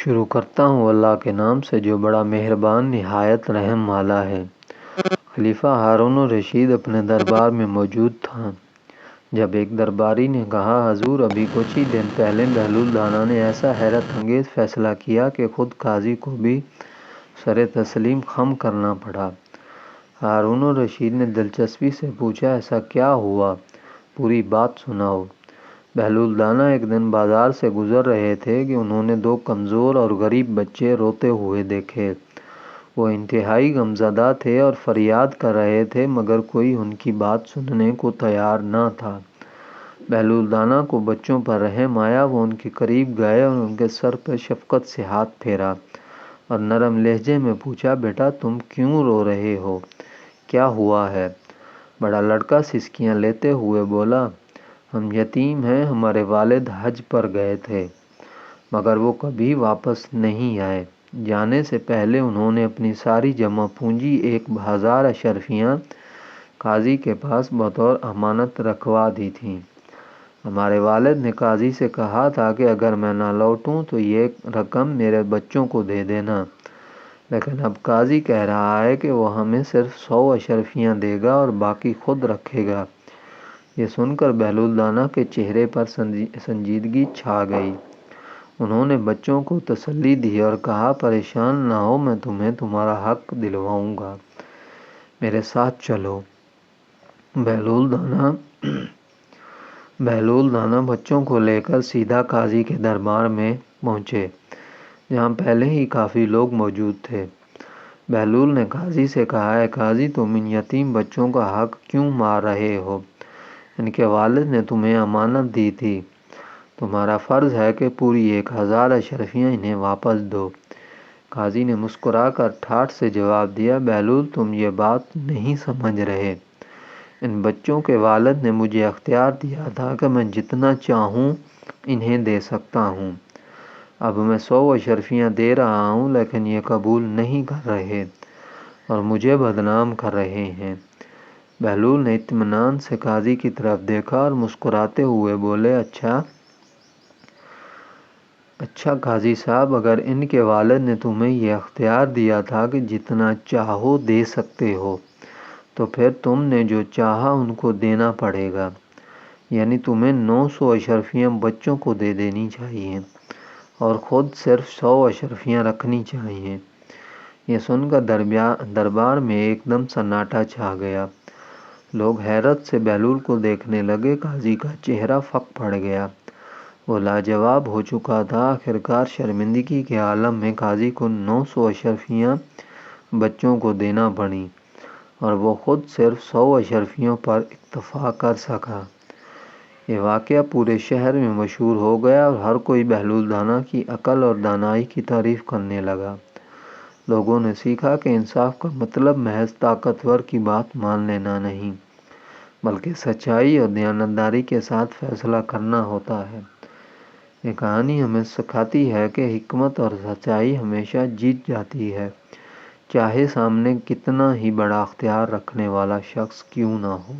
شروع کرتا ہوں اللہ کے نام سے جو بڑا مہربان نہایت رحم والا ہے۔ خلیفہ ہارون الرشید اپنے دربار میں موجود تھا جب ایک درباری نے کہا، حضور ابھی کچھ ہی دن پہلے بہلول دانا نے ایسا حیرت انگیز فیصلہ کیا کہ خود قاضی کو بھی سر تسلیم خم کرنا پڑا۔ ہارون الرشید نے دلچسپی سے پوچھا، ایسا کیا ہوا؟ پوری بات سناؤ۔ بہلول دانا ایک دن بازار سے گزر رہے تھے کہ انہوں نے دو کمزور اور غریب بچے روتے ہوئے دیکھے۔ وہ انتہائی غمزدہ تھے اور فریاد کر رہے تھے مگر کوئی ان کی بات سننے کو تیار نہ تھا۔ بہلول دانا کو بچوں پر رحم آیا، وہ ان کے قریب گئے اور ان کے سر پر شفقت سے ہاتھ پھیرا اور نرم لہجے میں پوچھا، بیٹا تم کیوں رو رہے ہو؟ کیا ہوا ہے؟ بڑا لڑکا سسکیاں لیتے ہوئے بولا، ہم یتیم ہیں، ہمارے والد حج پر گئے تھے مگر وہ کبھی واپس نہیں آئے۔ جانے سے پہلے انہوں نے اپنی ساری جمع پونجی 1000 اشرفیاں قاضی کے پاس بطور امانت رکھوا دی تھیں۔ ہمارے والد نے قاضی سے کہا تھا کہ اگر میں نہ لوٹوں تو یہ رقم میرے بچوں کو دے دینا، لیکن اب قاضی کہہ رہا ہے کہ وہ ہمیں صرف 100 اشرفیاں دے گا اور باقی خود رکھے گا۔ یہ سن کر بہلول دانا کے چہرے پر سنجیدگی چھا گئی۔ انہوں نے بچوں کو تسلی دی اور کہا، پریشان نہ ہو، میں تمہیں تمہارا حق دلواؤں گا، میرے ساتھ چلو۔ بہلول دانا بچوں کو لے کر سیدھا قاضی کے دربار میں پہنچے جہاں پہلے ہی کافی لوگ موجود تھے۔ بہلول نے قاضی سے کہا، اے قاضی تم ان یتیم بچوں کا حق کیوں مار رہے ہو؟ ان کے والد نے تمہیں امانت دی تھی، تمہارا فرض ہے کہ پوری 1000 اشرفیاں انہیں واپس دو۔ قاضی نے مسکرا کر ٹھاٹھ سے جواب دیا، بہلول تم یہ بات نہیں سمجھ رہے، ان بچوں کے والد نے مجھے اختیار دیا تھا کہ میں جتنا چاہوں انہیں دے سکتا ہوں۔ اب میں 100 اشرفیاں دے رہا ہوں لیکن یہ قبول نہیں کر رہے اور مجھے بدنام کر رہے ہیں۔ بہلول نے اطمینان سے قاضی کی طرف دیکھا اور مسکراتے ہوئے بولے، اچھا قاضی صاحب، اگر ان کے والد نے تمہیں یہ اختیار دیا تھا کہ جتنا چاہو دے سکتے ہو تو پھر تم نے جو چاہا ان کو دینا پڑے گا، یعنی تمہیں 900 اشرفیاں بچوں کو دے دینی چاہیے اور خود صرف 100 اشرفیاں رکھنی چاہیے۔ یہ سن کر دربار میں ایک دم سناٹا چھا گیا۔ لوگ حیرت سے بہلول کو دیکھنے لگے۔ قاضی کا چہرہ پھک پڑ گیا، وہ لاجواب ہو چکا تھا۔ آخرکار شرمندگی کے عالم میں قاضی کو 900 اشرفیاں بچوں کو دینا پڑیں اور وہ خود صرف 100 اشرفیوں پر اکتفا کر سکا۔ یہ واقعہ پورے شہر میں مشہور ہو گیا اور ہر کوئی بہلول دانا کی عقل اور دانائی کی تعریف کرنے لگا۔ لوگوں نے سیکھا کہ انصاف کا مطلب محض طاقتور کی بات مان لینا نہیں بلکہ سچائی اور دیانتداری کے ساتھ فیصلہ کرنا ہوتا ہے۔ یہ کہانی ہمیں سکھاتی ہے کہ حکمت اور سچائی ہمیشہ جیت جاتی ہے، چاہے سامنے کتنا ہی بڑا اختیار رکھنے والا شخص کیوں نہ ہو۔